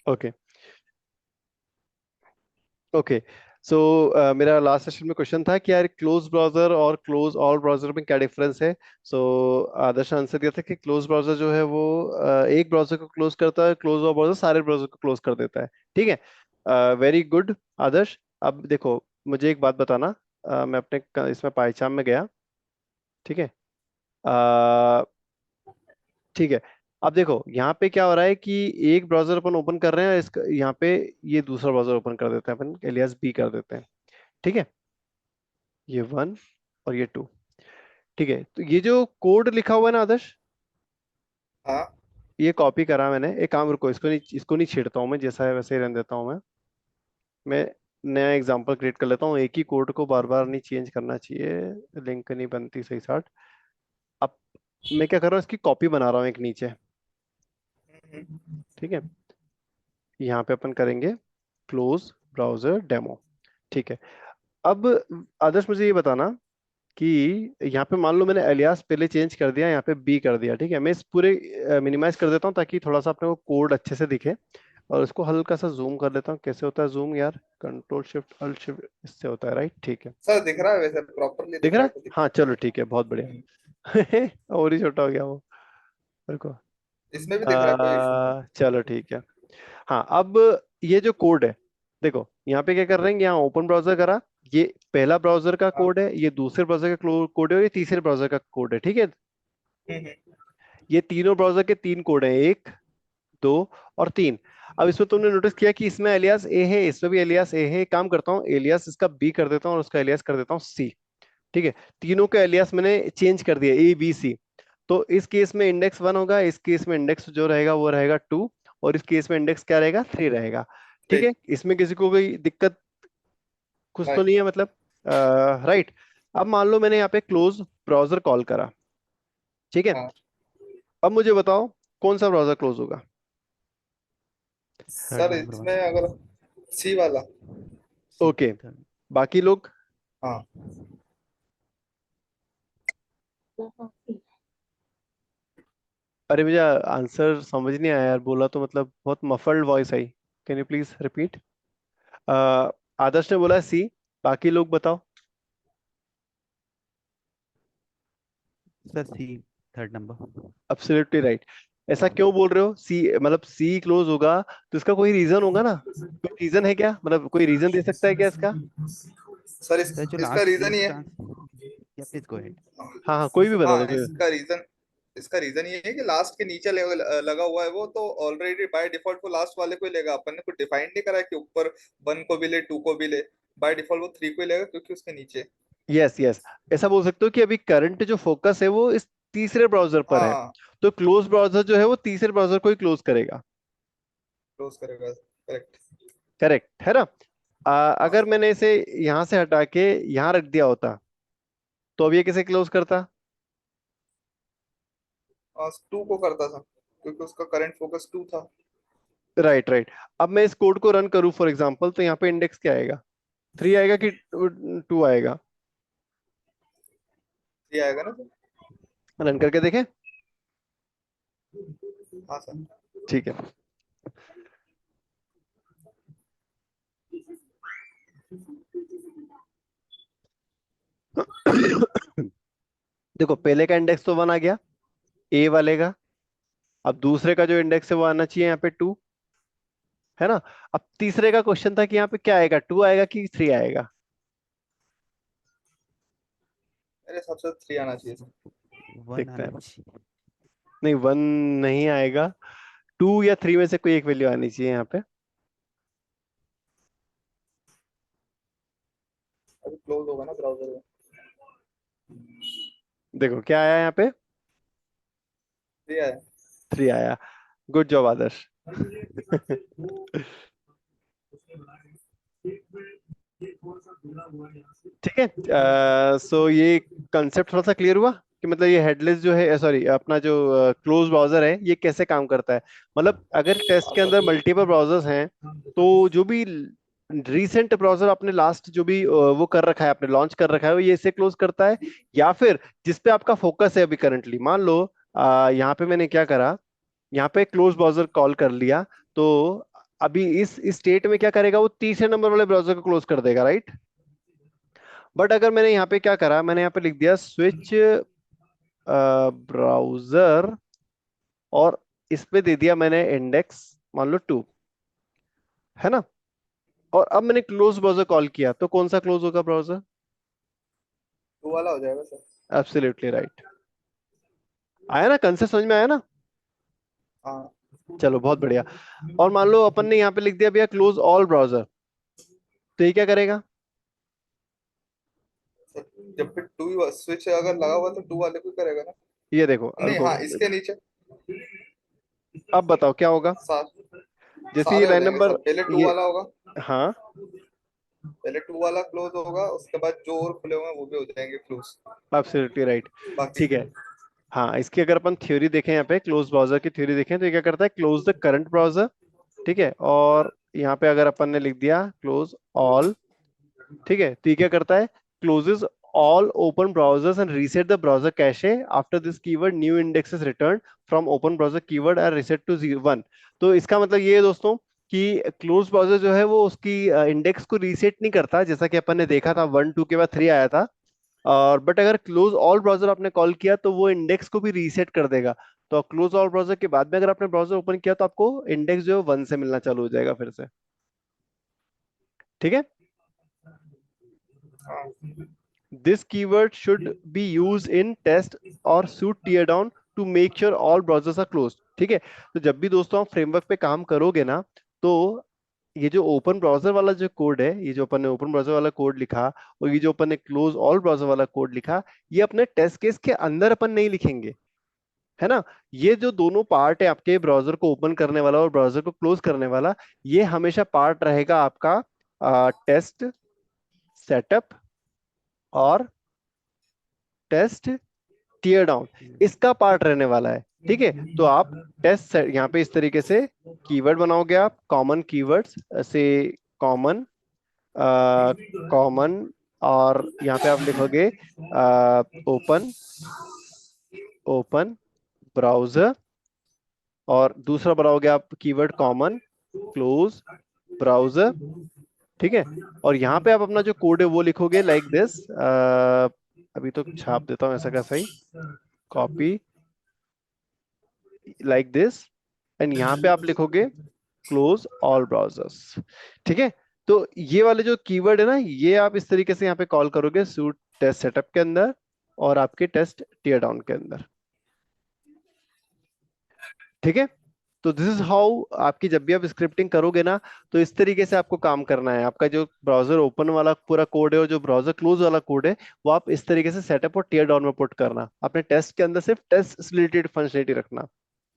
Okay okay. सो मेरा last session में question था कि यार क्लोज ब्राउजर और क्लोज ऑल ब्राउजर में क्या डिफरेंस है। सो आदर्श आंसर दिया था कि क्लोज ब्राउजर जो है वो एक ब्राउजर को क्लोज करता है, क्लोज ऑल ब्राउजर सारे ब्राउजर को क्लोज कर देता है। ठीक है, वेरी गुड आदर्श। अब देखो, मुझे एक बात बताना। मैं अपने इसमें पाइचाम में गया। ठीक है। अ, ठीक है। अब देखो यहाँ पे क्या हो रहा है कि एक ब्राउजर अपन ओपन कर रहे हैं, इसका यहाँ पे ये दूसरा ब्राउजर ओपन कर देते हैं, अपन एलियास बी कर देते हैं। ठीक है। ये वन और ये टू। ठीक है, तो ये जो कोड लिखा हुआ है ना आदर्श, हाँ। ये कॉपी करा मैंने। एक काम, रुको, इसको नहीं छेड़ता हूँ मैं, जैसा है वैसे ही रहने देता हूँ मैं नया एग्जांपल क्रिएट कर लेता हूँ। एक ही कोड को बार बार नहीं चेंज करना चाहिए, लिंक नहीं बनती सही साट। अब मैं क्या कर रहा हूँ, इसकी कॉपी बना रहा हूँ एक नीचे। ठीक है। यहाँ पे अपन करेंगे क्लोज ब्राउजर डेमो। ठीक है। अब आदर्श मुझे ये बताना कि यहाँ पे मान लो मैंने एलियास पहले चेंज कर दिया, यहाँ पे बी कर दिया। ठीक है, मैं इस पूरे मिनिमाइज कर देता हूँ ताकि थोड़ा सा अपने को कोड अच्छे से दिखे। और इसको हल्का सा जूम कर देता हूँ। कैसे होता है जूम यार? कंट्रोल शिफ्ट अल्ट शिफ्ट, इससे होता है, राइट? ठीक है। सर दिख रहा है, वैसे प्रॉपरली दिख दिख रहा रहा है? है, कोई हाँ दिक्कत चलो नहीं ठीक है, बहुत बढ़िया। है। और ही छोटा हो गया वो। रुको। इसमें भी दिख रहा है, कोई इशू नहीं चलो ठीक है। हाँ, अब ये जो कोड है, देखो यहाँ पे क्या कर रहे हैं, यहाँ ओपन ब्राउजर करा। ये पहला ब्राउजर का है। हाँ। कोड है, ये दूसरे ब्राउजर का कोड है, और ये तीसरे ब्राउजर का कोड है। ठीक है। हम्म। ये तीनों ब्राउजर के तीन कोड हैं, एक, दो और तीन। अब इसमें तुमने नोटिस किया कि इसमें एलियास ए है, इसमें भी एलियास ए है। एक काम करता हूँ, एलियास इसका बी कर देता हूँ और उसका एलियास कर देता हूँ सी। ठीक है। तीनों का एलियास मैंने चेंज कर दिया, ए बी सी। तो इस केस में इंडेक्स वन होगा, इस केस में इंडेक्स जो रहेगा वो रहेगा टू, और इस केस में इंडेक्स क्या रहेगा, थ्री रहेगा। ठीक है, ठीक। इसमें किसी को कोई दिक्कत कुछ तो नहीं। नहीं है मतलब? राइट। अब मान लो मैंने यहाँ पे क्लोज ब्राउजर कॉल करा। ठीक है। हाँ। अब मुझे बताओ कौन सा ब्राउजर क्लोज होगा? थर्ड सर नंबर इसमें वाला। अगर सी वाला। सी ओके। थर्ड। बाकी लोग? हाँ। अरे मुझे आंसर समझ नहीं आया यार, बोला तो मतलब बहुत मफल्ड वॉइस आई। Can you please repeat? Aadarsh ने बोला सी, बाकी लोग बताओ। Sir C third number. Absolutely right. ऐसा क्यों बोल रहे हो? सी मतलब सी क्लोज होगा तो इसका कोई रीजन होगा ना? कोई रीजन है क्या, मतलब कोई रीजन दे सकता है क्या इसका? सर सर जो इसका लास्ट रीजन ये लास्ट है। आंसर। या प्लीज गो अहेड। हाँ हाँ, कोई भी बता दो हाँ, कोई। इसका रीजन ये है कि लास्ट के नीचे लगा हुआ है वो, तो ऑलरेडी बाय डिफॉल्ट वो लास्ट वाले को ही लेगा। अपन ने कुछ डिफाइन नहीं करा है कि ऊपर वन को भी ले, टू को भी ले। बाय डिफॉल्ट वो थ्री को ही लेगा, क्योंकि उसके नीचे। Yes yes. ऐसा बोल सकते हो कि अभी करंट जो फोकस है वो इस तीसरे ब्राउजर पर है। हाँ। तो क्लोज ब्राउजर जो है वो तीसरे ब्राउजर को ही क्लोज करेगा। क्लोज करेगा, करेक्ट। करेक्ट है ना? हाँ। अगर मैंने इसे यहां से हटा के यहां रख दिया होता तो अब ये किसे क्लोज करता? टू को करता था, क्योंकि उसका करंट फोकस टू था। Right right. अब मैं इस कोड को रन करूं फॉर एग्जांपल, तो यहाँ पे इंडेक्स क्या आएगा? थ्री आएगा कि टू आएगा? ये आएगा ना सर? रन करके देखें। हाँ सर। ठीक है। देखो, पहले का इंडेक्स तो वन आ गया, ए वाले का। अब दूसरे का जो इंडेक्स है वो आना चाहिए यहाँ पे टू, है ना? अब तीसरे का क्वेश्चन था कि यहाँ पे क्या आएगा, टू आएगा कि थ्री आएगा? मेरे हिसाब से थ्री आना चाहिए सर। वन देखते आना हैं। चाहिए। नहीं, वन नहीं आएगा। टू या थ्री में से कोई एक वैल्यू आनी चाहिए यहाँ पे। अभी क्लोज होगा ना ब्राउजर में। देखो क्या आया यहाँ पे, थ्री आया। थ्री आया। गुड जॉब आदर्श। ठीक है। सो ये कंसेप्ट थोड़ा सा क्लियर हुआ कि मतलब ये हेडलेस जो है, सॉरी, अपना जो क्लोज ब्राउजर है ये कैसे काम करता है। मतलब अगर टेस्ट हाँ के अंदर सर। मल्टीपल ब्राउजर्स हैं तो जो भी रीसेंट ब्राउजर आपने लास्ट जो भी वो कर रखा है, आपने लॉन्च कर रखा है, वो ये इसे क्लोज करता है। या फिर जिस पे आपका फोकस है अभी करंटली, मान लो यहाँ पे मैंने क्या करा, यहाँ पे क्लोज ब्राउजर कॉल कर लिया, तो अभी इस स्टेट में क्या करेगा, वो तीसरे नंबर वाले ब्राउजर को क्लोज कर देगा, राइट। बट अगर मैंने यहाँ पे क्या करा, मैंने यहाँ पे लिख दिया स्विच ब्राउजर, और इस पे दे दिया मैंने इंडेक्स मान लो 2, है ना। और अब मैंने क्लोज ब्राउजर कॉल किया, तो कौन सा क्लोज होगा ब्राउजर? टू वाला हो जाएगा सर। Absolutely right. आया ना, कंसेप्ट समझ में आया ना। हाँ चलो बहुत बढ़िया। और मान लो अपन ने यहाँ पे लिख दिया भैया क्लोज ऑल ब्राउजर, तो ये क्या करेगा? सर, जब भी टू स्विच अगर लगा हुआ तो टू वाले को ही करेगा ना। ये देखो, नहीं रुको, हाँ, इसके नीचे अब बताओ क्या होगा। जैसे ये सारे हो लाइन जाएंगे नंबर, सर। पहले टू ये, वाला होगा, हाँ पहले टू वाला क्लोज होगा, उसके बाद जो और खुले हुए हैं वो भी हो जाएंगे क्लोज, एब्सोल्युटली राइट। बाकी ठीक के। है। हाँ, इसकी अगर अपन थ्योरी देखें, यहाँ पे क्लोज ब्राउजर की थ्योरी देखें, तो ये क्या करता है, क्लोज द करंट ब्राउजर, ठीक है। और यहाँ पे अगर अपन ने लिख दिया क्लोज ऑल, ठीक है, तो ये क्या करता है, closes all open browsers and reset the browser cache after this keyword new index is return from open browser keyword are reset to 1। तो इसका मतलब ये है दोस्तों कि क्लोज ब्राउजर जो है वो उसकी इंडेक्स को रीसेट नहीं करता, जैसा कि अपन ने देखा था 1 2 के बाद 3 आया था। और बट अगर क्लोज ऑल ब्राउजर आपने कॉल किया तो वो इंडेक्स को भी रीसेट कर देगा। तो क्लोज ऑल ब्राउजर के बाद में अगर आपने ब्राउजर ओपन किया तो आपको इंडेक्स जो है 1 से मिलना चालू हो जाएगा फिर से, ठीक है। हाँ This keyword should be used in test or suit tear down to make sure all browsers are closed, ठीक है। तो जब भी दोस्तों आप फ्रेमवर्क पे काम करोगे ना, तो ये जो ओपन ब्राउजर वाला जो कोड है, ये जो अपन ने ओपन ब्राउजर वाला कोड लिखा, और ये जो अपन ने क्लोज ऑल ब्राउजर वाला कोड लिखा, ये अपने टेस्ट केस के अंदर अपन नहीं लिखेंगे, है ना। ये जो दोनों पार्ट है आपके, ब्राउजर को ओपन करने वाला और ब्राउजर को क्लोज करने वाला, ये हमेशा पार्ट रहेगा आपका टेस्ट सेटअप और टेस्ट टीयर डाउन, इसका पार्ट रहने वाला है, ठीक है। तो आप टेस्ट यहाँ पे इस तरीके से कीवर्ड बनाओगे, आप कॉमन कीवर्ड्स से, कॉमन कॉमन, और यहाँ पे आप लिखोगे ओपन ओपन ब्राउजर, और दूसरा बनाओगे आप कीवर्ड कॉमन क्लोज ब्राउजर, ठीक है। और यहाँ पे आप अपना जो कोड है वो लिखोगे लाइक दिस, अभी तो छाप देता हूँ ऐसा कैसा ही, कॉपी लाइक दिस, एंड यहाँ पे आप लिखोगे क्लोज ऑल ब्राउजर्स, ठीक है। तो ये वाले जो कीवर्ड है ना, ये आप इस तरीके से यहाँ पे कॉल करोगे सूट टेस्ट सेटअप के अंदर और आपके टेस्ट टीयर डाउन के अंदर, ठीक है। तो दिस इज हाउ आपकी जब भी आप स्क्रिप्टिंग करोगे ना, तो इस तरीके से आपको काम करना है। आपका जो ब्राउजर ओपन वाला पूरा कोड है और जो ब्राउजर क्लोज वाला कोड है, वो आप इस तरीके से सेटअप और टीयर डाउन में पुट करना। अपने टेस्ट के अंदर सिर्फ टेस्ट रिलेटेड फंक्शनलिटी रखना,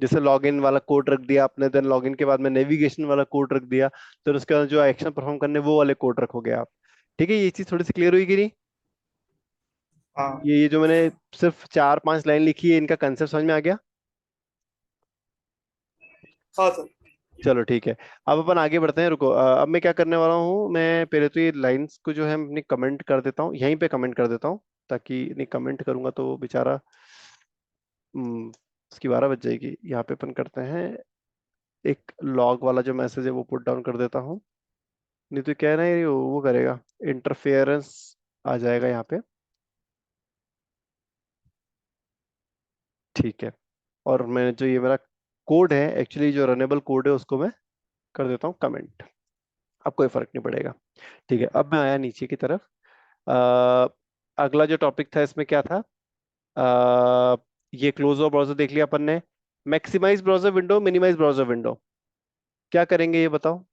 जैसे लॉगिन वाला कोड रख दिया आपने, देन लॉगिन के बाद में नेविगेशन वाला कोड रख दिया, तो उसके बाद जो एक्शन परफॉर्म करने वो वाले कोड रखोगे आप, ठीक है। ये चीज थोड़ी सी क्लियर हुई कि नहीं? हाँ ये जो मैंने सिर्फ 4 5 लाइन लिखी है, इनका कंसेप्ट समझ में आ गया? हाँ सर। चलो ठीक है। अब अपन आगे बढ़ते हैं, रुको, अब मैं क्या करने वाला हूँ, मैं पहले तो ये लाइंस को जो है अपनी कमेंट कर देता हूँ, यहीं पे कमेंट कर देता हूँ, ताकि नहीं कमेंट करूंगा तो बेचारा उसकी 12 बज जाएगी। यहाँ पे अपन करते हैं एक लॉग वाला जो मैसेज है वो पुट डाउन कर देता हूँ, नहीं तो क्या है ना, ये वो करेगा, इंटरफेरेंस आ जाएगा यहाँ पे, ठीक है। और मैं जो ये मेरा कोड है, एक्चुअली जो रनेबल कोड है, उसको मैं कर देता हूँ कमेंट, अब कोई फर्क नहीं पड़ेगा, ठीक है। अब मैं आया नीचे की तरफ। अ, अगला जो टॉपिक था इसमें क्या था, अ, ये क्लोज और ब्राउजर देख लिया अपन ने। Maximize browser window, minimize browser window, क्या करेंगे ये बताओ?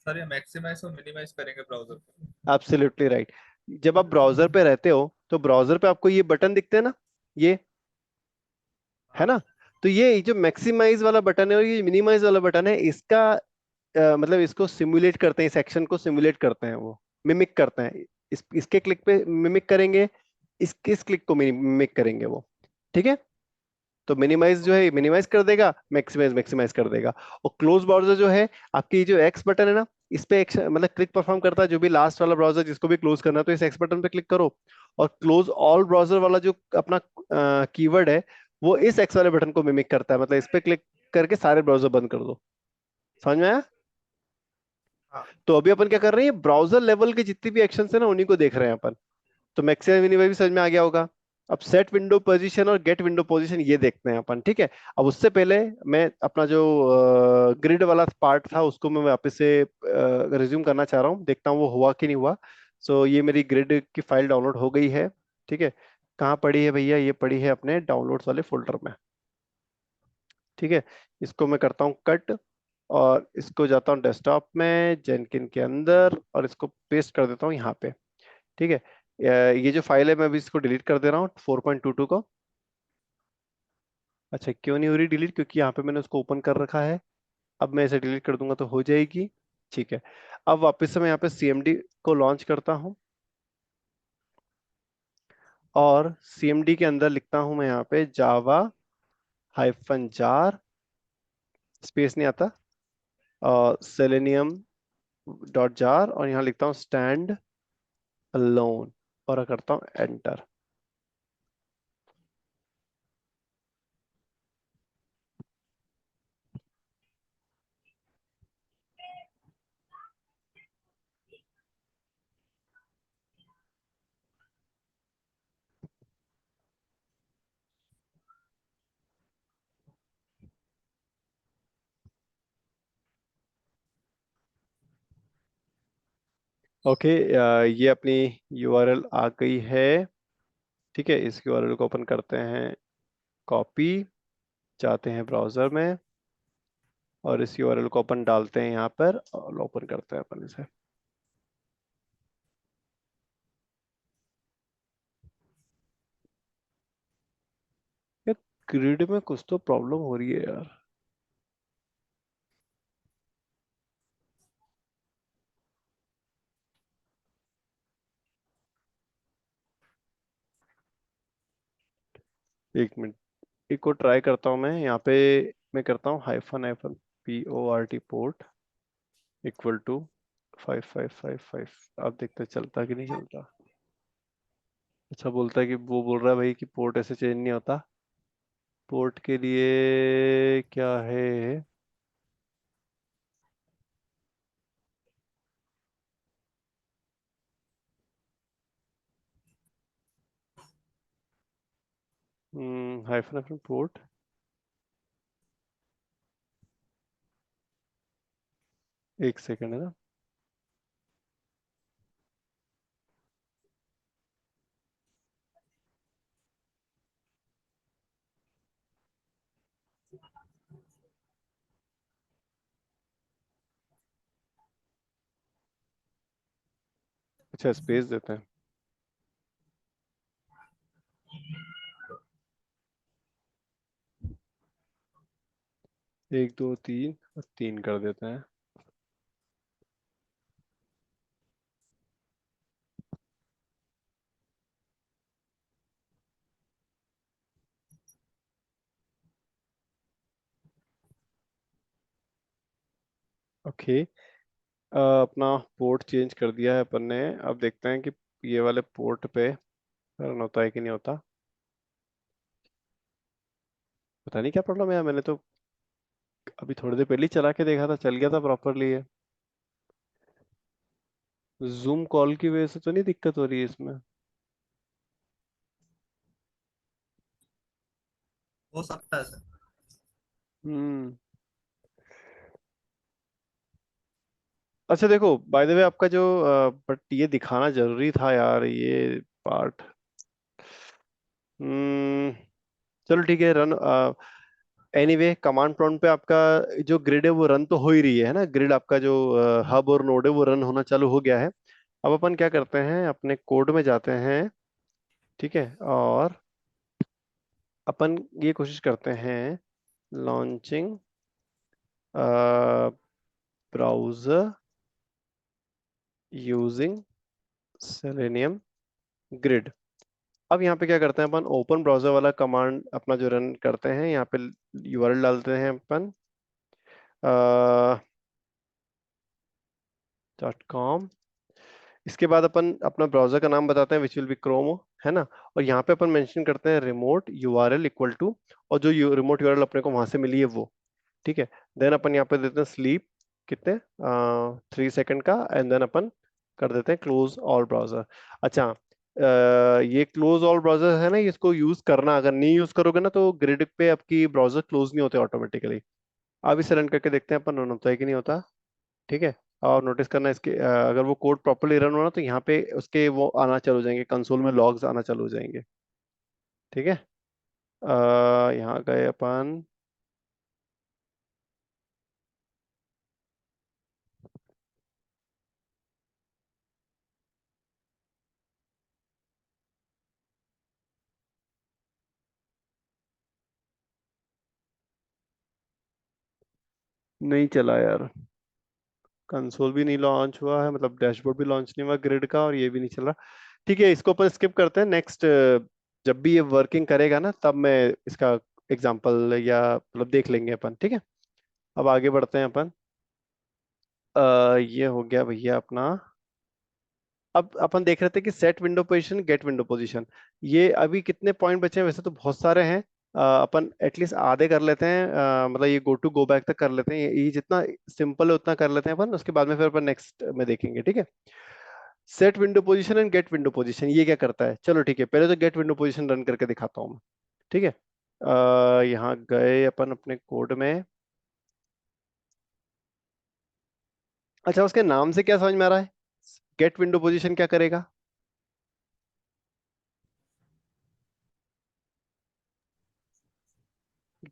सर ये मैक्सिमाइज और मिनिमाइज करेंगे ब्राउजर को। Absolutely right. जब आप ब्राउजर पे रहते हो तो ब्राउजर पे आपको ये बटन दिखते हैं ना, ये, है हाँ ना। तो ये जो मैक्सिमाइज वाला बटन है और ये मिनिमाइज वाला बटन है, इसका मतलब इसको सिमुलेट करते हैं, इस एक्शन को सिमुलेट करते हैं, वो मिमिक करते हैं। इसके क्लिक पे मिमिक करेंगे, इस क्लिक को मिमिक करेंगे वो, ठीक है। तो मिनिमाइज जो है मिनिमाइज कर देगा, मैक्सिमाइज मैक्सिमाइज कर देगा। और क्लोज ब्राउजर जो है, आपकी जो एक्स बटन है ना, इस पे मतलब क्लिक परफॉर्म करता है, जो भी लास्ट वाला ब्राउजर जिसको भी क्लोज करना है, तो इस एक्स बटन पे क्लिक करो, और क्लोज ऑल ब्राउजर वाला जो अपना कीवर्ड है, वो इस एक्स वाले बटन को मिमिक करता है, मतलब इस पे क्लिक करके सारे ब्राउजर बंद कर दो। समझ में आया? हाँ। तो अभी अपन क्या कर रहे हैं, ब्राउजर लेवल के जितनी भी एक्शन है ना उन्हीं को देख रहे हैं अपन। तो मैक्सिमम मिनिमम भी समझ में आ गया होगा। अब सेट विंडो पोजीशन और गेट विंडो पोजीशन ये देखते हैं अपन, ठीक है। अब उससे पहले मैं अपना जो ग्रिड वाला पार्ट था उसको मैं वापस से रिज्यूम करना चाह रहा हूँ, देखता हूँ वो हुआ कि नहीं हुआ। सो ये मेरी ग्रिड की फाइल डाउनलोड हो गई है, ठीक है। कहाँ पड़ी है भैया, ये पड़ी है अपने डाउनलोड्स वाले फोल्डर में, ठीक है। इसको मैं करता हूँ कट, और इसको जाता हूँ डेस्कटॉप में जेनकिन के अंदर, और इसको पेस्ट कर देता हूँ यहाँ पे, ठीक है। ये जो फाइल है मैं अभी इसको डिलीट कर दे रहा हूँ 4.22 को। अच्छा क्यों नहीं हो रही डिलीट, क्योंकि यहाँ पे मैंने उसको ओपन कर रखा है। अब मैं इसे डिलीट कर दूंगा तो हो जाएगी, ठीक है। अब वापस से मैं यहाँ पे सीएमडी को लॉन्च करता हूँ, और सीएमडी के अंदर लिखता हूँ मैं यहाँ पे जावा हाइफन जार, स्पेस नहीं आता, और सेलेनियम डॉट जार, और यहाँ लिखता हूँ स्टैंड अलोन, और करता हूँ एंटर। ओके, ये अपनी यूआरएल आ गई है, ठीक है। इस यूआरएल को ओपन करते हैं, कॉपी, जाते हैं ब्राउजर में, और इस यूआरएल को अपन डालते हैं यहाँ पर, और ओपन करते हैं अपन इसे। यार ग्रिड में कुछ तो प्रॉब्लम हो रही है यार। एक मिनट, एक को ट्राई करता हूँ मैं यहाँ पे। मैं करता हूँ hyphen hyphen PORT port equal to 5555। अब देखते हैं चलता कि नहीं चलता। अच्छा बोलता है कि वो बोल रहा है भाई कि पोर्ट ऐसे चेंज नहीं होता। पोर्ट के लिए क्या है, हाइफन हाइफन पोर्ट, एक सेकंड है ना। अच्छा स्पेस देते हैं, 1 2 3, और 3 कर देते हैं। ओके, अपना पोर्ट चेंज कर दिया है अपन ने। अब देखते हैं कि ये वाले पोर्ट पे रन होता है कि नहीं होता। पता नहीं क्या प्रॉब्लम है यार, मैंने तो अभी थोड़ी देर पहले ही चला के देखा था, चल गया था प्रॉपरली है। जूम कॉल की वजह से तो नहीं दिक्कत हो रही है इसमें? हो सकता है सर। हम्म। अच्छा देखो, बाय द वे आपका जो बट ये दिखाना जरूरी था यार ये पार्ट। हम्म। चलो ठीक है, रन। एनीवे कमांड प्रॉम्प्ट पे आपका जो ग्रिड है वो रन तो हो ही रही है ना। ग्रिड आपका जो हब और नोड है वो रन होना चालू हो गया है। अब अपन क्या करते हैं, अपने कोड में जाते हैं, ठीक है। और अपन ये कोशिश करते हैं, launching browser using selenium grid. अब यहाँ पे क्या करते हैं अपन, ओपन ब्राउजर वाला कमांड अपना जो रन करते हैं, यहाँ पे यूआरएल डालते हैं अपन .com। इसके बाद अपन अपना ब्राउजर का नाम बताते हैं, विच विल बी क्रोम, है ना। और यहाँ पे अपन मेंशन करते हैं रिमोट यूआरएल इक्वल टू, और जो रिमोट यूआरएल अपने को वहां से मिली है वो, ठीक है। देन अपन यहाँ पे देते हैं स्लीप, कितने 3 सेकंड का, एंड देन अपन कर देते हैं क्लोज ऑल ब्राउजर। अच्छा, ये क्लोज ऑल ब्राउजर है ना, इसको यूज करना, अगर नहीं यूज करोगे ना तो ग्रिड पे आपकी ब्राउजर क्लोज नहीं होते ऑटोमेटिकली। अब इसे रन करके देखते हैं अपन रन होता है कि नहीं होता। ठीक है। और नोटिस करना इसके अगर वो कोड प्रॉपरली रन होना तो यहाँ पे उसके वो आना चालू हो जाएंगे, कंसोल में लॉग्स आना चालू हो जाएंगे। ठीक है। यहाँ गए अपन, नहीं चला यार, कंसोल भी नहीं लॉन्च हुआ है, मतलब डैशबोर्ड भी लॉन्च नहीं हुआ ग्रिड का, और ये भी नहीं चल रहा। ठीक है, इसको अपन स्किप करते हैं। नेक्स्ट जब भी ये वर्किंग करेगा ना तब मैं इसका एग्जांपल या मतलब देख लेंगे अपन। ठीक है, अब आगे बढ़ते हैं अपन। ये हो गया भैया अपना। अब अपन देख रहे थे कि set window position, get window position, ये अभी कितने पॉइंट बचे हैं, वैसे तो बहुत सारे हैं। अपन एटलीस्ट आधे कर लेते हैं, मतलब ये गो टू गो बैक तक कर लेते हैं, ये जितना सिंपल है उतना कर लेते हैं अपन, उसके बाद में फिर अपन नेक्स्ट में देखेंगे। ठीक है। Set window position and get window position, ये क्या करता है, चलो ठीक है, पहले तो गेट विंडो पोजीशन रन करके दिखाता हूँ मैं। ठीक है। यहाँ गए अपन अपने कोड में। अच्छा, उसके नाम से क्या समझ में आ रहा है, गेट विंडो पोजीशन क्या करेगा?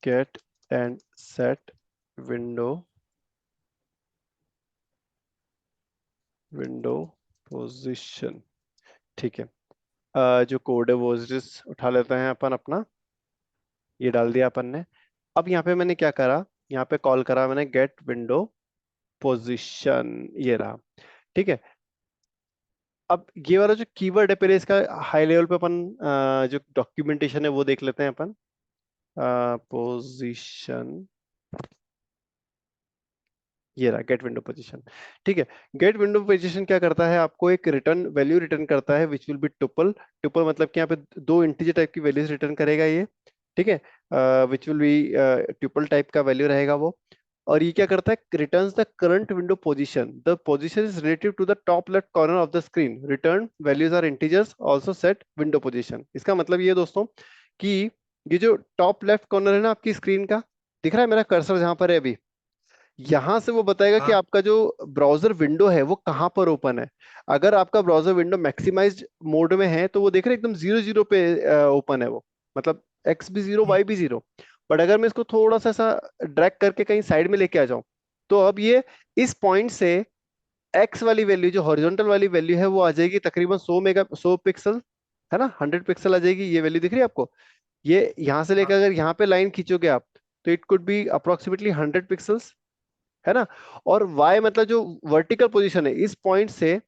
Get and set window window position. ठीक है। जो कोड है वो जिस उठा लेते हैं अपन अपना, ये डाल दिया अपन ने। अब यहाँ पे मैंने क्या करा, यहाँ पे कॉल करा मैंने गेट विंडो पोजीशन, ये रहा। ठीक है। अब ये वाला जो कीवर्ड है, पहले इसका हाई लेवल पे अपन जो डॉक्यूमेंटेशन है वो देख लेते हैं अपन। पोजीशन, ये रहा गेट विंडो पोजीशन। ठीक है। गेट विंडो पोजीशन क्या करता है, आपको एक रिटर्न वैल्यू रिटर्न करता है which will be tuple. Tuple मतलब कि यहाँ पे दो इंटीजर टाइप की वैल्यूज रिटर्न करेगा ये। ठीक है। Which will be tuple type का वैल्यू रहेगा वो। और ये क्या करता है, returns the current window position, the position is relative to the top left corner of the screen, return values are integers, also set window position. इसका मतलब ये दोस्तों कि ये जो टॉप लेफ्ट कॉर्नर है ना आपकी स्क्रीन का, दिख रहा है मेरा कर्सर जहां पर है अभी, यहां से वो बताएगा कि हाँ आपका जो ब्राउजर विंडो है वो कहां पर ओपन है। अगर आपका ब्राउजर विंडो मैक्सिमाइज्ड मोड में है तो वो देख रहे हैं एकदम 0 0 पे ओपन है वो, मतलब एक्स भी 0 वाई भी 0। बट अगर मैं इसको थोड़ा सा ऐसा ड्रैग करके कहीं साइड में लेके आ जाऊं, तो अब ये इस पॉइंट से एक्स वाली वैल्यू, जो हॉरिजॉन्टल वाली वैल्यू है, वो आ जाएगी तकरीबन 100 पिक्सल, है ना, 100 पिक्सल आ जाएगी। ये वैल्यू दिख रही है आपको, ये यहां से लेकर हाँ अगर यहाँ पे लाइन खींचोगे आप, तो it could be approximately 100 pixels, है ना। और y मतलब जो वर्टिकल पोजीशन है, इस पॉइंट से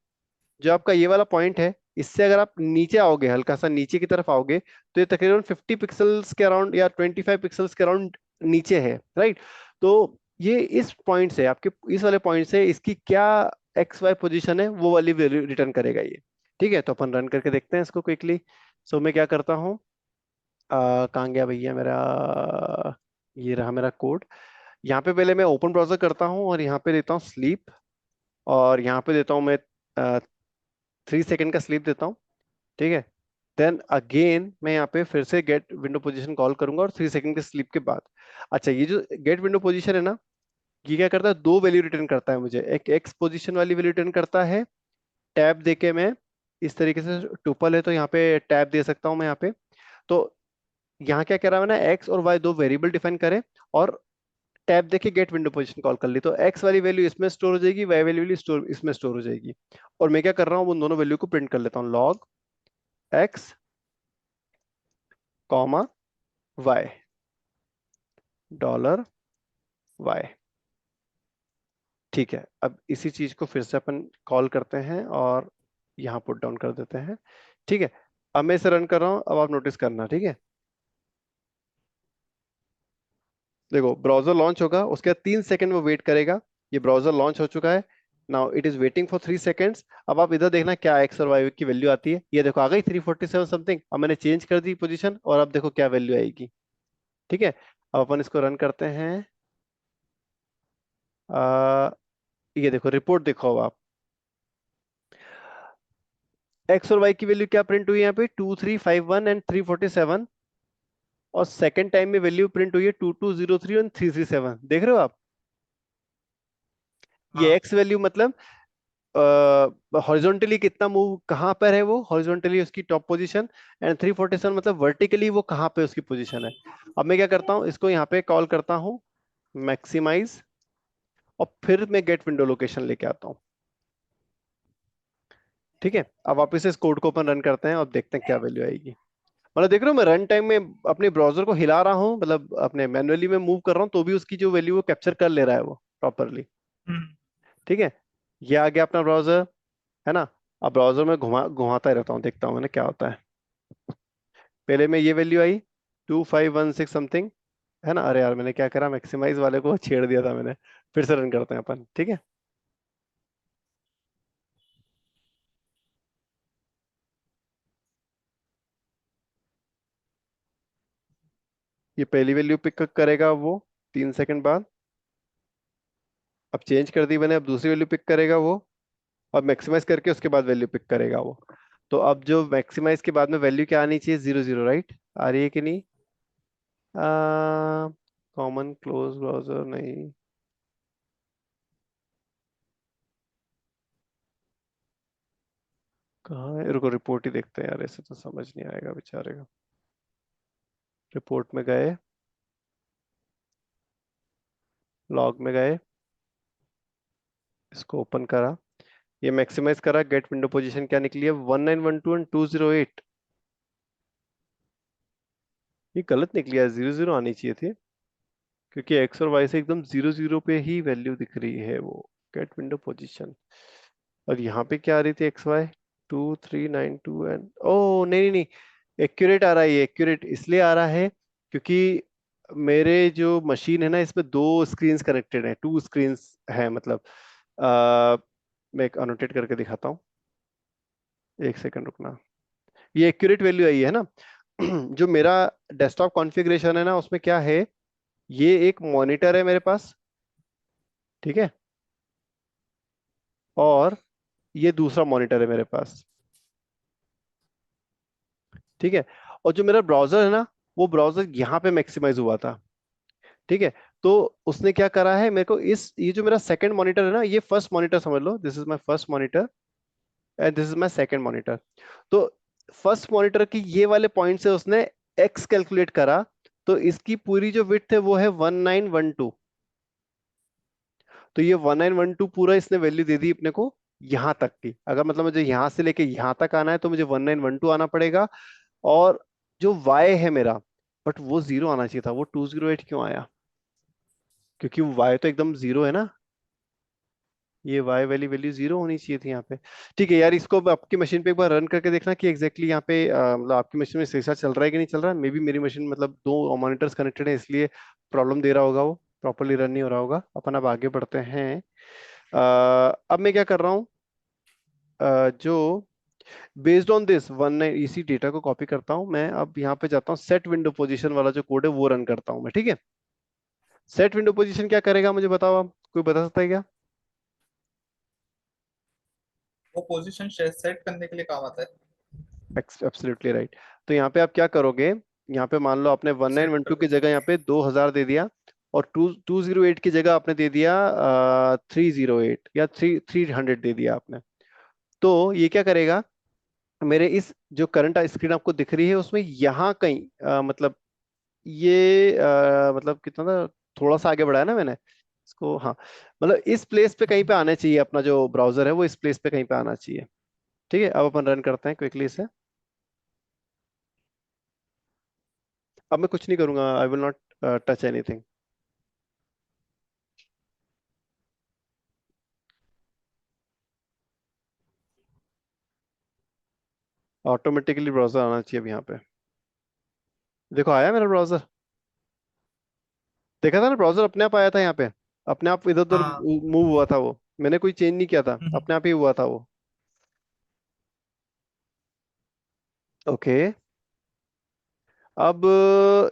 जो आपका ये वाला पॉइंट है, इससे अगर आप नीचे आओगे, हल्का सा नीचे की तरफ आओगे, तो ये तकरीबन 50 पिक्सल्स के अराउंड या 25 पिक्सल्स के अराउंड नीचे है, राइट। तो ये इस पॉइंट से, आपके इस वाले पॉइंट से इसकी क्या एक्स वाई पोजीशन है वो वाली वैल्यू रिटर्न करेगा ये। ठीक है, तो अपन रन करके देखते हैं इसको क्विकली। सो मैं क्या करता हूँ, कहाँ गया भैया मेरा, ये रहा मेरा कोड। यहाँ पे पहले मैं ओपन ब्राउजर करता हूँ और यहाँ पे देता हूँ स्लीप, और यहाँ पे देता हूँ मैं 3 सेकंड का स्लीप देता हूँ। ठीक है। देन अगेन मैं यहाँ पे फिर से गेट विंडो पोजीशन कॉल करूंगा, और 3 सेकंड के स्लीप के बाद। अच्छा, ये जो गेट विंडो पोजीशन है ना, ये क्या करता है, दो वैल्यू रिटर्न करता है मुझे। एक एक्स पोजीशन वाली वैल्यू रिटर्न करता है, टैब देके मैं इस तरीके से, टुपल है तो यहाँ पे टैब दे सकता हूँ मैं यहाँ पे। तो यहाँ क्या कह रहा है ना, एक्स और वाई दो वेरिएबल डिफाइन करें, और टैब देके गेट विंडो पोजीशन कॉल कर ली, तो एक्स वाली वैल्यू इसमें स्टोर हो जाएगी, वाई वाली वैल्यू स्टोर इसमें स्टोर हो जाएगी। और मैं क्या कर रहा हूँ, उन दोनों वैल्यू को प्रिंट कर लेता हूँ, log X comma Y, dollar Y. ठीक है, अब इसी चीज को फिर से अपन कॉल करते हैं और यहाँ पुट डाउन कर देते हैं। ठीक है। अब मैं इसे रन कर रहा हूँ, अब आप नोटिस करना। ठीक है, देखो ब्राउजर लॉन्च होगा, उसके बाद 3 सेकंड वो वेट करेगा। ये ब्राउजर लॉन्च हो चुका है, now it is waiting for 3 seconds. अब आप इधर देखना क्या एक्स और वाई की वैल्यू आती है, ये देखो आ गई 347 समथिंग। अब मैंने चेंज कर दी पोजीशन, और अब देखो क्या वैल्यू आएगी। ठीक है। अब अपन इसको रन करते हैं, ये देखो रिपोर्ट देखो अब आप, एक्स और वाई की वैल्यू क्या प्रिंट हुई है यहाँ पे, 2351 एंड 347, और सेकंड टाइम में वैल्यू प्रिंट हुई है 2203 एंड 337। देख रहे हो आप, ये हाँ। एक्स वैल्यू मतलब हॉरिजॉन्टली कितना मूव कहाँ पर है वो, हॉरिजॉन्टली उसकी टॉप पोजीशन, एंड 347 मतलब वर्टिकली वो कहाँ पे उसकी पोजीशन है। अब मैं क्या करता हूँ, इसको यहाँ पे कॉल करता हूँ मैक्सिमाइज, और फिर मैं गेट विंडो लोकेशन लेके आता हूँ। ठीक है, अब वापस से इस कोड को अपन रन करते हैं और देखते हैं क्या वैल्यू आएगी। मतलब देख रहे हो, मैं रन टाइम में अपने ब्राउजर को हिला रहा हूँ, मतलब अपने मैनुअली में मूव कर रहा हूँ, तो भी उसकी जो वैल्यू वो कैप्चर कर ले रहा है वो प्रॉपरली। हम्म। ठीक है, ये आ गया अपना ब्राउजर, है ना। अब ब्राउजर में घुमाता ही रहता हूँ, देखता हूँ मैंने क्या होता है। पहले में ये वैल्यू आई 2516 समथिंग, है ना। अरे यार मैंने क्या करा, मैक्सिमाइज वाले को छेड़ दिया था मैंने। फिर से रन करते हैं अपन, ठीक है। ये पहली वैल्यू पिक करेगा वो 3 सेकंड बाद, अब चेंज कर दी मैंने, अब दूसरी वैल्यू पिक करेगा वो, अब मैक्सिमाइज करके उसके बाद वैल्यू पिक करेगा वो। तो अब जो मैक्सिमाइज के बाद में वैल्यू क्या आनी चाहिए, 00, राइट। आ रही है कि नहीं, कॉमन क्लोज ब्राउजर नहीं, कहाँ है, रुको रिपोर्ट ही देखते हैं यार, ऐसे तो समझ नहीं आएगा बेचारे का। रिपोर्ट में गए, लॉग में गए, इसको ओपन करा, ये मैक्सिमाइज करा, गेट विंडो पोजीशन क्या निकली है, 1912 एंड 208। ये गलत निकली है, 00 आनी चाहिए थी, क्योंकि एक्स और वाई से एकदम 00 पे ही वैल्यू दिख रही है वो, गेट विंडो पोजीशन। और यहाँ पे क्या आ रही थी, एक्स वाई 2392 एंड, ओ नहीं नहीं नहीं, एक्यूरेट आ रहा है, ये एक्यूरेट इसलिए आ रहा है क्योंकि मेरे जो मशीन है ना, इसमें दो स्क्रीन्स कनेक्टेड है, 2 स्क्रीन्स है मतलब। आ, मैं एक अनोटेट करके दिखाता हूँ, एक सेकंड रुकना। ये एक्यूरेट वैल्यू आई है ना। जो मेरा डेस्कटॉप कॉन्फ़िगरेशन है ना, उसमें क्या है, ये एक मॉनिटर है मेरे पास, ठीक है, और ये दूसरा मॉनिटर है मेरे पास, ठीक है। और जो मेरा ब्राउजर है ना, वो ब्राउजर यहाँ पे मैक्सिमाइज हुआ था, ठीक है। तो उसने क्या करा है मेरे को, इस ये जो मेरा सेकंड मॉनिटर है ना, ये फर्स्ट मॉनिटर समझ लो, this is my first monitor and this is my second monitor. तो फर्स्ट मॉनिटर की ये वाले पॉइंट से उसने एक्स कैलकुलेट करा, तो इसकी पूरी जो विड्थ है वो है 1912। तो ये 1912 पूरा इसने वैल्यू दे दी अपने को यहां तक की। अगर मतलब मुझे यहां से लेके यहां तक आना है तो मुझे 1912 आना पड़ेगा। और जो वाई है मेरा, बट वो जीरो आना चाहिए था, वो 208 क्यों आया, क्योंकि वाई तो एकदम जीरो है ना, ये वाई वाली वैल्यू जीरो होनी चाहिए थी यहाँ पे। ठीक है यार, इसको अब आपकी मशीन पे एक बार रन करके देखना कि एग्जैक्टली यहाँ पे मतलब आपकी मशीन में सही साथ चल रहा है कि नहीं चल रहा है। मे बी मेरी मशीन मतलब दो मॉनिटर्स कनेक्टेड है, इसलिए प्रॉब्लम दे रहा होगा, वो प्रॉपरली रन नहीं हो रहा होगा। अपन अब आगे बढ़ते हैं। अब मैं क्या कर रहा हूँ, जो based on this one nine इसी डेटा को कॉपी करता हूँ मैं, अब यहाँ पे जाता हूँ, सेट विंडो पोजीशन वाला जो कोड है वो रन करता हूँ मैं, ठीक है। सेट विंडो पोजीशन क्या करेगा मुझे बताओ, आप कोई बता सकता है क्या। वो पोजीशन सेट करने के लिए काम आता है। Absolutely right. तो यहाँ पे आप क्या करोगे, यहाँ पे मान लो आपने वन नाइन सेट वन कर टू की दूंगा। जगह यहाँ पे 2000 दे दिया, और 2208 की जगह आपने दे दिया 308 या 300 दे दिया आपने। तो ये क्या करेगा, मेरे इस जो करंट स्क्रीन आपको दिख रही है उसमें यहाँ कहीं मतलब ये मतलब कितना था, थोड़ा सा आगे बढ़ाया ना मैंने इसको, हाँ, मतलब इस प्लेस पे कहीं पे आना चाहिए, अपना जो ब्राउजर है वो इस प्लेस पे कहीं पे आना चाहिए। ठीक है, अब अपन रन करते हैं क्विकली इसे। अब मैं कुछ नहीं करूंगा, I will not touch anything. Automatically browser आना चाहिए अब यहाँ पे। देखो आया मेरा ब्राउजर, देखा था ना, ब्राउजर अपने आप आया था यहाँ पे, अपने आप इधर उधर हाँ। मूव हुआ था वो, मैंने कोई चेंज नहीं किया था, हम्म। अपने आप ही हुआ था वो। ओके, अब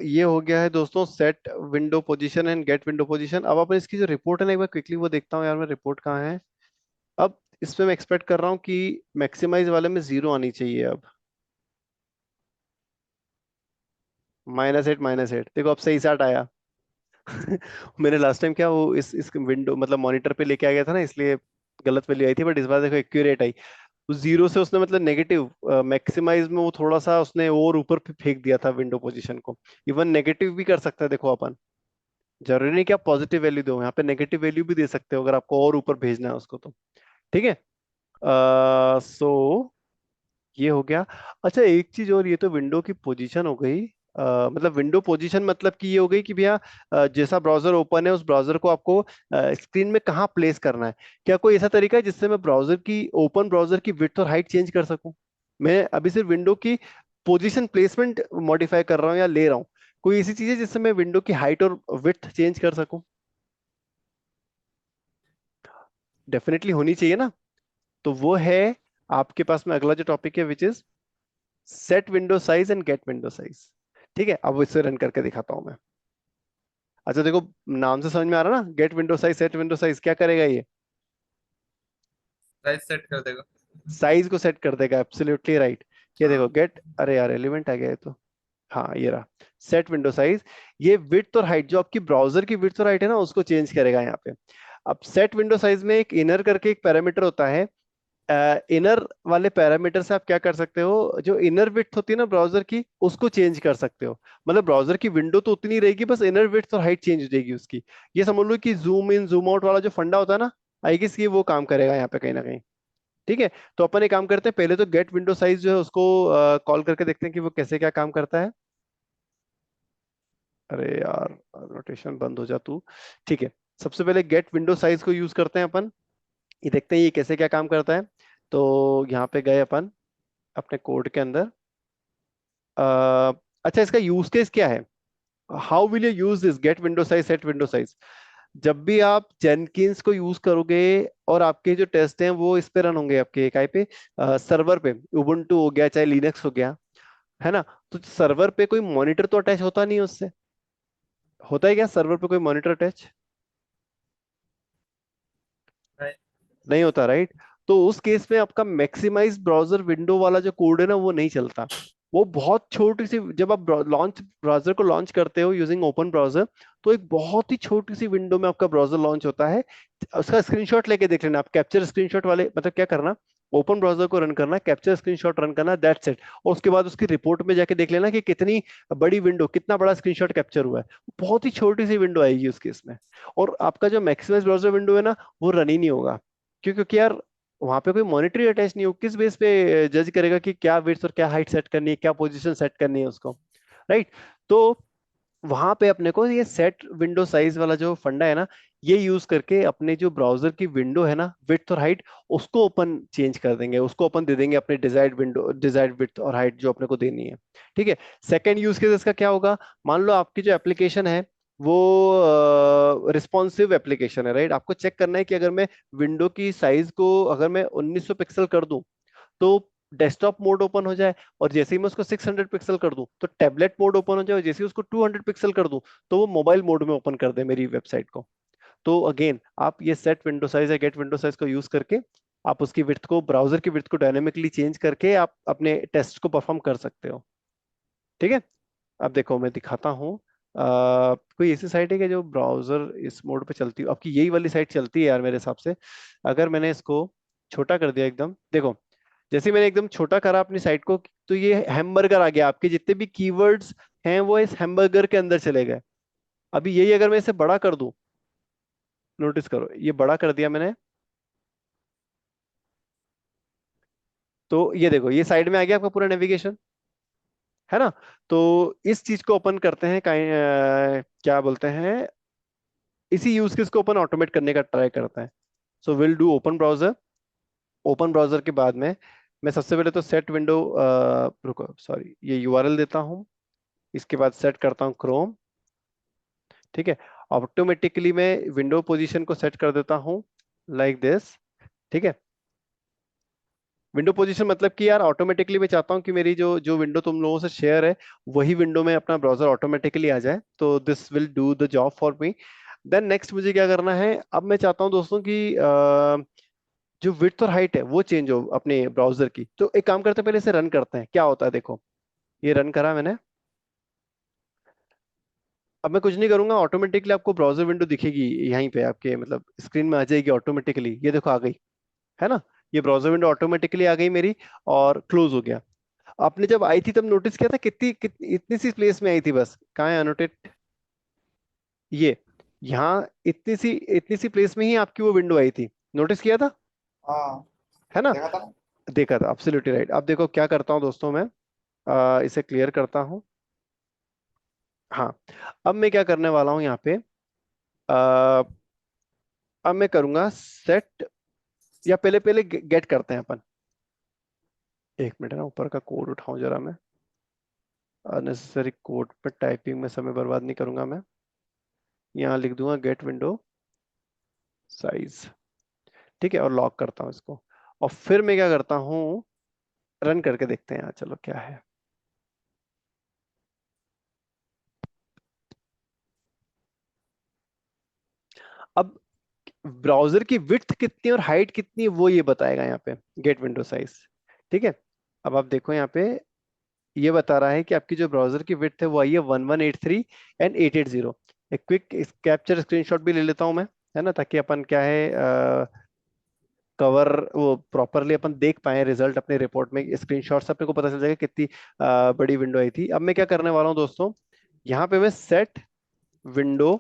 ये हो गया है दोस्तों set window position and get window position. अब अपन इसकी जो रिपोर्ट है ना, एक बार क्विकली वो देखता हूँ यार मैं, रिपोर्ट कहाँ है। अब इसमें मैं एक्सपेक्ट कर रहा हूँ कि मैक्सिमाइज वाले में जीरो आनी चाहिए। अब -8 देखो, अब सही साट आया। मैंने लास्ट टाइम क्या वो इस विंडो मतलब मॉनिटर पे लेके आ गया था ना, इसलिए गलत वैल्यू आई थी, बट इस बार देखो एक्यूरेट आई। तो जीरो से उसने मतलब नेगेटिव, मैक्सिमाइज में वो थोड़ा सा उसने और ऊपर फेंक दिया था विंडो पोजीशन को। इवन नेगेटिव भी कर सकता है देखो अपन, जरूरी नहीं कि आप पॉजिटिव वैल्यू दो, यहाँ पे नेगेटिव वैल्यू भी दे सकते हो अगर आपको और ऊपर भेजना है उसको तो। ठीक है। सो ये हो गया। अच्छा एक चीज और, ये तो विंडो की पोजीशन हो गई। मतलब विंडो पोजीशन मतलब कि ये हो गई कि भैया जैसा ब्राउजर ओपन है उस ब्राउजर को आपको स्क्रीन में कहाँ प्लेस करना है। क्या कोई ऐसा तरीका है जिससे मैं ब्राउजर की ओपन ब्राउजर की विड्थ और हाइट चेंज कर सकूं? मैं अभी सिर्फ विंडो की पोजीशन प्लेसमेंट मॉडिफाई कर रहा हूँ या ले रहा हूँ। कोई ऐसी चीज है जिससे मैं विंडो की हाइट और विड्थ चेंज कर सकूं? डेफिनेटली होनी चाहिए ना। तो वो है आपके पास में अगला जो टॉपिक है, which is set window size and get window size. ठीक है, अब इसे रन करके दिखाता हूं मैं। अच्छा देखो, नाम से समझ में आ रहा ना, get window size set window size क्या करेगा ये? साइज सेट कर देगा। साइज को सेट कर देगा, एब्सोल्युटली राइट। ये देखो हाँ। गेट, अरे यार एलिमेंट आ गया है तो। हाँ ये रहा सेट विंडो साइज। ये विड्थ और हाइट, जो आपकी ब्राउजर की विड्थ और हाइट है ना, उसको चेंज करेगा यहाँ पे। अब सेट विंडो साइज में एक इनर करके एक पैरामीटर होता है। इनर वाले पैरामीटर से आप क्या कर सकते हो, जो इनर विड्थ होती है ना ब्राउजर की, उसको चेंज कर सकते हो। मतलब ब्राउजर की विंडो तो उतनी रहेगी, बस इनर विड्थ और हाइट चेंज हो जाएगी उसकी। ये समझ लो कि जूम इन जूम आउट वाला जो फंडा होता है ना, आई गेस ये वो काम करेगा यहाँ पे कहीं ना कहीं। ठीक है। तो अपन एक काम करते हैं, पहले तो गेट विंडो साइज जो है उसको कॉल करके देखते हैं कि वो कैसे क्या काम करता है। अरे यार रोटेशन बंद हो जा तू। ठीक है, सबसे पहले गेट विंडो साइज को यूज करते हैं अपन। ये देखते हैं ये कैसे क्या काम करता है। तो यहाँ पे गए अपन अपने कोड के अंदर। अच्छा इसका यूज केस क्या है? How will you use this get window size set window size? जब भी आप जेनकिंस को यूज करोगे और आपके जो टेस्ट हैं वो इस पे रन होंगे, आपके काय पे, सर्वर पे, उबुंटू हो गया चाहे लिनक्स हो गया, है ना। तो सर्वर पे कोई मॉनिटर तो अटैच होता नहीं है उससे। होता है क्या सर्वर पे कोई मॉनिटर अटैच? नहीं। नहीं होता, राइट। तो उस केस में आपका मैक्सिमाइज ब्राउजर विंडो वाला जो कोड है ना, वो नहीं चलता। वो बहुत छोटी सी, जब आप लॉन्च ब्राउजर को लॉन्च करते हो यूजिंग ओपन ब्राउजर, तो एक बहुत ही छोटी सी विंडो में आपका ब्राउजर लॉन्च होता है। उसका स्क्रीनशॉट लेके देख लेना आप, कैप्चर स्क्रीनशॉट वाले, मतलब क्या करना, ओपन ब्राउजर को रन करना, कैप्चर स्क्रीनशॉट रन करना, दैट्स इट। और उसके बाद उसकी रिपोर्ट में जाके देख लेना कि कितनी बड़ी विंडो, कितना बड़ा स्क्रीनशॉट कैप्चर हुआ है। बहुत ही छोटी सी विंडो आएगी उस केस में। और आपका जो मैक्सिमाइज ब्राउजर विंडो है ना, वो रन ही नहीं होगा। क्योंकि यार वहां पे कोई मॉनिटरी अटैच नहीं हो, किस बेस पे जज करेगा कि क्या विड्थ और क्या हाइट सेट करनी है, क्या पोजीशन सेट करनी है उसको, राइट। तो वहां पे अपने को ये सेट विंडो साइज वाला जो फंडा है ना, ये यूज करके अपने जो ब्राउजर की विंडो है ना, विड्थ और हाइट, उसको अपन चेंज कर देंगे, उसको अपन दे देंगे अपने डिजायर्ड विंडो डिजायर्ड विड्थ और हाइट जो अपने को देनी है। ठीक है। सेकेंड यूज केस इसका क्या होगा? मान लो आपकी जो एप्लीकेशन है वो रिस्पॉन्सिव एप्लीकेशन है, राइट। आपको चेक करना है कि अगर मैं विंडो की साइज को अगर मैं 1900 पिक्सल कर दूं तो डेस्कटॉप मोड ओपन हो जाए, और जैसे ही मैं उसको 600 पिक्सल कर दूं तो टैबलेट मोड ओपन हो जाए, और जैसे ही उसको 200 पिक्सल कर दूं तो वो मोबाइल मोड में ओपन कर दे मेरी वेबसाइट को। तो अगेन आप ये सेट विंडो साइज या गेट विंडो साइज को यूज करके आप उसकी विड्थ को, ब्राउजर की विड्थ को डायनेमिकली चेंज करके आप अपने टेस्ट को परफॉर्म कर सकते हो। ठीक है। अब देखो मैं दिखाता हूँ। कोई ऐसी साइट है कि जो ब्राउजर इस मोड पे चलती हो? आपकी यही वाली साइट चलती है यार मेरे हिसाब से। अगर मैंने इसको छोटा कर दिया एकदम, देखो जैसे मैंने एकदम छोटा करा अपनी साइट को, तो ये हैमबर्गर आ गया, आपके जितने भी कीवर्ड्स हैं वो इस हैमबर्गर के अंदर चले गए। अभी यही अगर मैं इसे बड़ा कर दूं, नोटिस करो ये बड़ा कर दिया मैंने, तो ये देखो ये साइड में आ गया आपका पूरा नेविगेशन, है ना। तो इस चीज को ओपन करते हैं, क्या बोलते हैं, इसी यूज केस को अपन ऑटोमेट करने का ट्राई करते हैं। So will do open browser. Open browser के बाद में मैं सबसे पहले तो सेट विंडो, रुको सॉरी, ये यूआरएल देता हूँ। इसके बाद सेट करता हूँ क्रोम। ठीक है। ऑटोमेटिकली मैं विंडो पोजीशन को सेट कर देता हूँ लाइक दिस। ठीक है। विंडो पोजीशन मतलब कि यार ऑटोमेटिकली मैं चाहता हूँ कि मेरी जो जो विंडो तुम लोगों से शेयर है वही विंडो में अपना ब्राउजर ऑटोमेटिकली आ जाए, तो this will do the job for me. Then next मुझे क्या करना है, अब मैं चाहता हूँ दोस्तों कि जो विड्थ और हाइट है वो चेंज हो अपने ब्राउजर की। तो एक काम करते हैं, पहले इसे रन करते हैं क्या होता है। देखो ये रन करा मैंने। अब मैं कुछ नहीं करूंगा, ऑटोमेटिकली आपको ब्राउजर विंडो दिखेगी यहीं पे आपके मतलब स्क्रीन में आ जाएगी ऑटोमेटिकली। ये देखो आ गई है ना, ये ब्राउजर विंडो ऑटोमेटिकली आ गई मेरी और क्लोज हो गया। आपने जब आई थी तब नोटिस किया था कितनी इतनी सी प्लेस में आई थी, बस कहाँ है अनोटेट, ये यहाँ इतनी सी प्लेस में ही आपकी वो विंडो आई थी, नोटिस किया था हाँ है ना। देखा था ना। देखा था, एब्सोल्युटली राइट। अब देखो क्या करता हूँ दोस्तों मैं, इसे क्लियर करता हूँ। हाँ, अब मैं क्या करने वाला हूँ यहाँ पे, अ, अब मैं करूंगा सेट, या पहले पहले गेट करते हैं अपन। एक मिनट ना, ऊपर का कोड उठाऊं जरा मैं, अननेसेसरी कोड पे टाइपिंग में समय बर्बाद नहीं करूंगा मैं। यहाँ लिख दूंगा गेट विंडो साइज, ठीक है, और लॉक करता हूँ इसको। और फिर मैं क्या करता हूँ, रन करके देखते हैं यहाँ, चलो क्या है। अब ब्राउजर की विड्थ कितनी और हाइट कितनी है वो ये बताएगा यहाँ पे, गेट विंडो साइज। ठीक है, अब आप देखो यहाँ पे ये बता रहा है कि आपकी जो ब्राउजर की विड्थ है वो आई है 1183 एंड 880। एक क्विक कैप्चर स्क्रीनशॉट भी ले लेता हूँ मैं, है ना, ताकि अपन क्या है कवर वो प्रॉपरली अपन देख पाए रिजल्ट अपने रिपोर्ट में। स्क्रीनशॉट से अपने को पता चल जाएगा कितनी बड़ी विंडो आई थी। अब मैं क्या करने वाला हूँ दोस्तों, यहाँ पे मैं सेट विंडो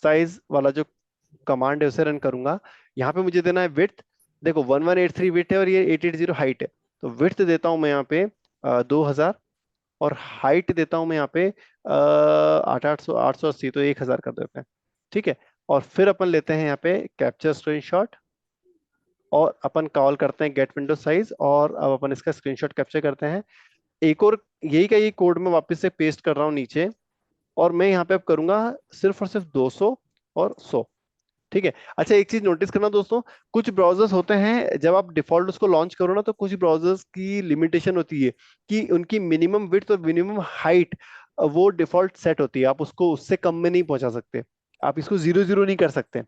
साइज वाला जो कमांड है उसे रन करूंगा। यहाँ पे मुझे देना है विड्थ, देखो 1183 विड्थ है और ये 880 हाइट है। तो विड्थ देता हूँ मैं यहाँ पे 2000, और हाइट देता हूँ मैं यहाँ पे 880, तो 1000 कर देते हैं। ठीक है, और फिर अपन लेते हैं यहाँ पे कैप्चर स्क्रीनशॉट, और अपन कॉल करते हैं गेट विंडो साइज, और अब अपन इसका स्क्रीनशॉट कैप्चर करते हैं। एक और यही का यही कोड मैं वापस से पेस्ट कर रहा हूँ नीचे, और मैं यहाँ पे अब करूंगा सिर्फ और सिर्फ 200 और 100। ठीक है, अच्छा एक चीज नोटिस करना दोस्तों, कुछ ब्राउजर्स होते हैं जब आप डिफॉल्ट उसको लॉन्च करो ना, तो कुछ ब्राउजर्स की लिमिटेशन होती है कि उनकी मिनिमम विड्थ और मिनिमम हाइट वो डिफॉल्ट सेट होती है, आप उसको उससे कम में नहीं पहुंचा सकते, आप इसको जीरो जीरो नहीं कर सकते।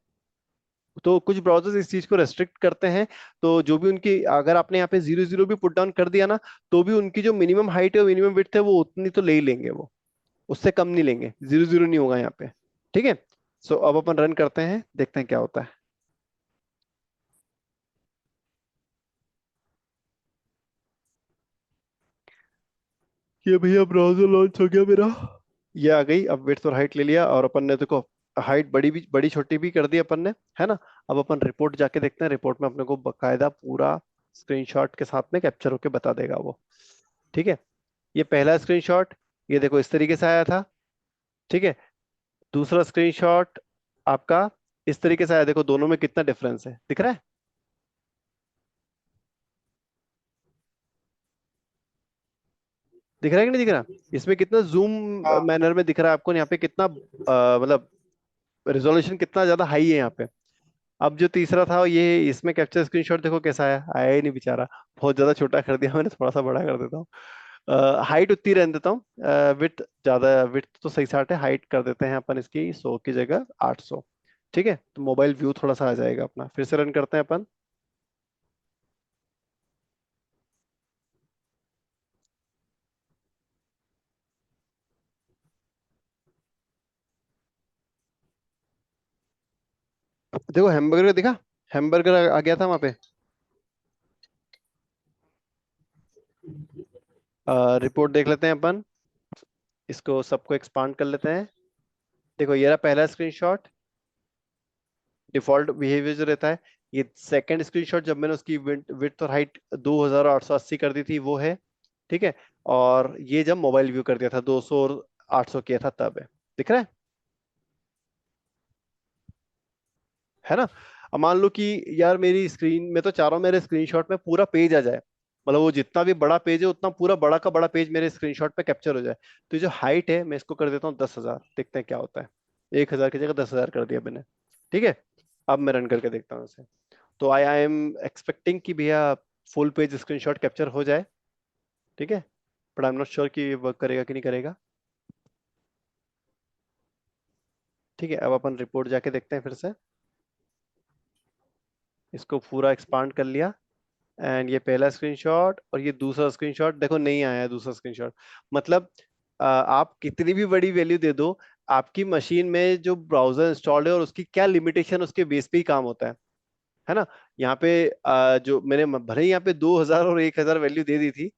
तो कुछ ब्राउजर्स इस चीज को रेस्ट्रिक्ट करते हैं। तो जो भी उनकी, अगर आपने यहाँ पे जीरो जीरो भी पुट डाउन कर दिया ना, तो भी उनकी जो मिनिमम हाइट है मिनिमम विड्थ है वो उतनी तो ले ही लेंगे, वो उससे कम नहीं लेंगे, जीरो जीरो नहीं होगा यहाँ पे। ठीक है, सो अब अपन रन करते हैं, देखते हैं क्या होता है। ये भैया ब्राउजर लॉन्च हो गया मेरा, ये आ गई। अब विड्थ और हाइट ले लिया, और अपन ने देखो हाइट बड़ी भी बड़ी छोटी भी कर दी अपन ने, है ना। अब अपन रिपोर्ट जाके देखते हैं, रिपोर्ट में अपने को बकायदा पूरा स्क्रीनशॉट के साथ में कैप्चर होके बता देगा वो। ठीक है, ये पहला स्क्रीनशॉट, ये देखो इस तरीके से आया था। ठीक है, दूसरा स्क्रीनशॉट आपका इस तरीके से आया, देखो दोनों में कितना डिफरेंस है, दिख रहा है। दिख रहा है कि नहीं दिख रहा, इसमें कितना जूम हाँ मैनर में दिख रहा है आपको, यहाँ पे कितना मतलब रिजोल्यूशन कितना ज्यादा हाई है यहाँ पे। अब जो तीसरा था ये, इसमें कैप्चर स्क्रीनशॉट देखो कैसा आया, आया ही नहीं बेचारा, बहुत ज्यादा छोटा कर दिया मैंने, थोड़ा सा बड़ा कर देता हूँ। हाइट उतनी रहने देता हूँ, विड्थ ज्यादा, विड्थ तो सही साठ है, हाइट कर देते हैं अपन इसकी 100 की जगह 800। ठीक है, तो मोबाइल व्यू थोड़ा सा आ जाएगा अपना, फिर से रन करते हैं अपन। देखो हैमबर्गर दिखा, हैमबर्गर आ गया था वहां पे। रिपोर्ट देख लेते हैं अपन, इसको सबको एक्सपांड कर लेते हैं। देखो ये रहा पहला स्क्रीनशॉट, डिफॉल्ट बिहेवियर जो रहता है। ये सेकंड स्क्रीनशॉट जब मैंने उसकी विड्थ और हाइट 2880 कर दी थी वो है। ठीक है, और ये जब मोबाइल व्यू कर दिया था 200 और 800 किया था तब है, दिख रहा है ना। अब मान लो कि यार मेरी स्क्रीन में तो चारों मेरे स्क्रीनशॉट में पूरा पेज आ जाए, मतलब वो जितना भी बड़ा पेज है उतना पूरा बड़ा का बड़ा पेज मेरे स्क्रीनशॉट पे कैप्चर हो जाए। तो ये जो हाइट है मैं इसको कर देता हूँ 10,000, देखते हैं क्या होता है। 1,000 की जगह 10,000 कर दिया मैंने। ठीक है, अब मैं रन करके देखता हूँ इसे। तो आई आई एम एक्सपेक्टिंग कि भैया फुल पेज स्क्रीनशॉट कैप्चर हो जाए, ठीक है, but I am not sure कि वर्क करेगा कि नहीं करेगा। ठीक है, अब अपन रिपोर्ट जाके देखते हैं फिर से। इसको पूरा एक्सपांड कर लिया एंड ये पहला स्क्रीनशॉट और ये दूसरा स्क्रीनशॉट, देखो नहीं आया है दूसरा स्क्रीनशॉट। मतलब आप कितनी भी बड़ी वैल्यू दे दो, आपकी मशीन में जो ब्राउजर इंस्टॉल्ड है और उसकी क्या लिमिटेशन, उसके बेस पे ही काम होता है ना। यहाँ पे जो मैंने भले ही यहाँ पे 2000 और 1000 वैल्यू दे दी थी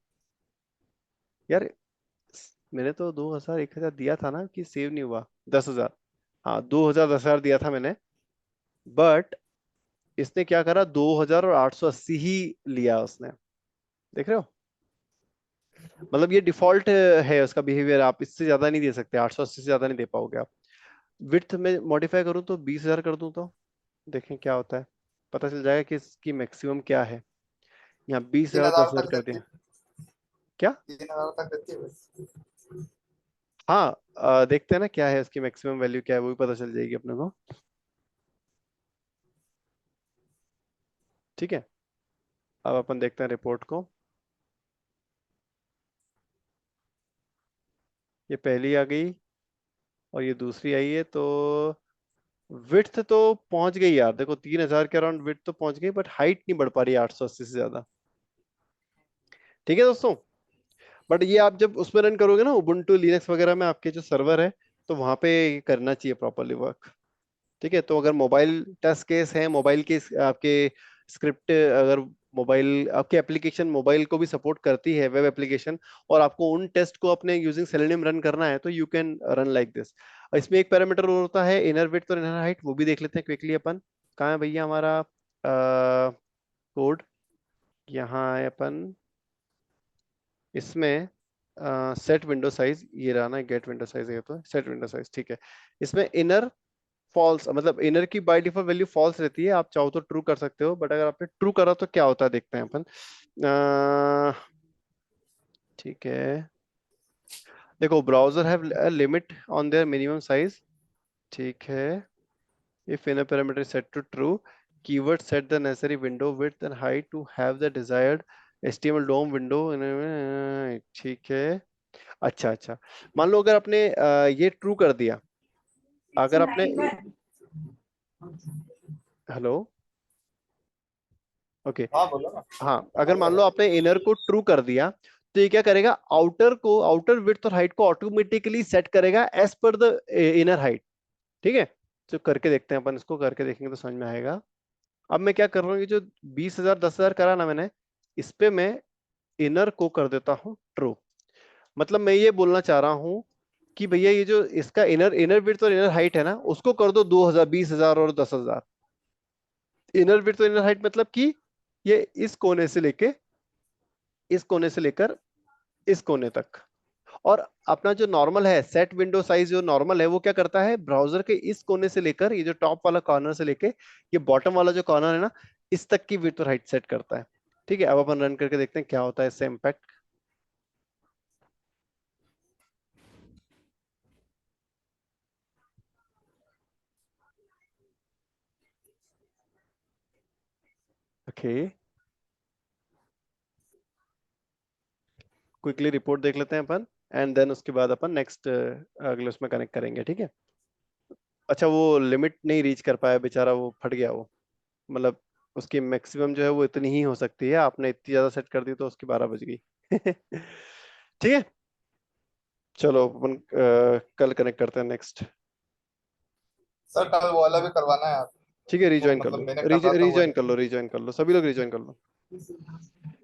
यार, मैंने तो 2000 1000 दिया था ना कि सेव नहीं हुआ। 10,000, हाँ 2000 10,000 दिया था मैंने, बट इसने क्या करा, 2000 और 880 ही लिया उसने, देख रहे हो। मतलब ये डिफॉल्ट है उसका बिहेवियर, आप इससे ज्यादा नहीं दे सकते, 880 से ज्यादा नहीं दे पाओगे आप। विड्थ में मॉडिफाई करूं तो 20,000 कर दूं तो देखें क्या होता है, पता चल जाएगा कि इसकी मैक्सिमम क्या है। यहाँ 20,000 3000 10,000 तक कर देती दिया। है, क्या? 3000 तक देती है बस। हाँ, देखते हैं ना क्या है इसकी मैक्सिमम वैल्यू, क्या है वो भी पता चल जाएगी अपने को। ठीक है, अब अपन देखते हैं रिपोर्ट को। ये पहली आ गई और ये दूसरी आई है, तो विड्थ तो पहुंच गई यार, देखो 3,000 के अराउंड विड्थ तो पहुंच गई, बट हाइट नहीं बढ़ पा रही है 880 से ज्यादा। ठीक है दोस्तों, बट ये आप जब उसमें रन करोगे ना उबुंटू लिनक्स वगैरह में, आपके जो सर्वर है, तो वहां पे ये करना चाहिए प्रॉपरली वर्क। ठीक है, तो अगर मोबाइल टेस्ट केस है, मोबाइल के आपके स्क्रिप्ट, अगर मोबाइल आपकी एप्लीकेशन मोबाइल को भी सपोर्ट करती है, वेब एप्लीकेशन, और आपको उन टेस्ट को अपने यूजिंग सेलेनियम रन करना है, तो you can run like this. इसमें एक पैरामीटर और होता है इनर विड्थ और इनर हाइट, वो भी देख लेते हैं क्विकली अपन। कहाँ है भैया हमारा कोड? यहाँ है अपन, इसमें सेट विंडो साइज, ये रहा ना, गेट विंडो साइज है तो सेट विंडो साइज, ठीक है। इसमें इनर फॉल्स, मतलब इनर की बाय डिफॉल्ट वैल्यू फॉल्स रहती है, आप चाहो तो ट्रू कर सकते हो, बट अगर आपने ट्रू करा तो क्या होता है देखते हैं अपन। ठीक है, देखो browser have limit on there minimum size, ठीक है। If inner parameter set to true, keyword set the necessary window width and height to have the desired HTML DOM window, ठीक है। अच्छा अच्छा, मान लो अगर आपने ये ट्रू कर दिया, अगर आपने, हेलो, ओके, हाँ बोलो ना। हाँ अगर मान लो आपने इनर को ट्रू कर दिया, तो ये क्या करेगा, आउटर को, आउटर विड्थ और हाइट को ऑटोमेटिकली सेट करेगा as per the inner height. ठीक है, तो करके देखते हैं अपन, इसको करके देखेंगे तो समझ में आएगा। अब मैं क्या कर रहा हूँ, ये जो 20,000 10,000 करा ना मैंने, इस पे मैं इनर को कर देता हूँ ट्रू। मतलब मैं ये बोलना चाह रहा हूँ कि भैया ये जो इसका इनर इनर विड्थ और इनर हाइट है ना, उसको कर दो 2,000 20,000 और 10,000। इनर विड्थ और इनर हाइट मतलब कि ये इस कोने से लेके इस कोने से लेकर इस कोने तक। और अपना जो नॉर्मल है, सेट विंडो साइज जो नॉर्मल है, वो क्या करता है, ब्राउजर के इस कोने से लेकर ये जो टॉप वाला कॉर्नर से लेके ये बॉटम वाला जो कॉर्नर है ना, इस तक की विड्थ और हाइट सेट करता है। ठीक है, अब अपन रन करके देखते हैं क्या होता है इससे इम्पैक्ट। ओके, क्विकली रिपोर्ट देख लेते हैं अपन, एंड देन उसके बाद अपन नेक्स्ट अगले उसमें कनेक्ट करेंगे। ठीक है, अच्छा वो लिमिट नहीं रीच कर पाया बेचारा, वो फट गया वो, मतलब उसकी मैक्सिमम जो है वो इतनी ही हो सकती है, आपने इतनी ज्यादा सेट कर दी तो उसकी 12 बज गई। ठीक है, चलो अपन कल कनेक्ट करते हैं नेक्स्ट। सर कल वो वाला भी करवाना है यार, ठीक है, वो रिज्वाइन कर मतलब लो, मैंने कर रहा था वो रिज्वाइन कर लो, रिज्वाइन कर लो, सभी लोग रिज्वाइन कर लो।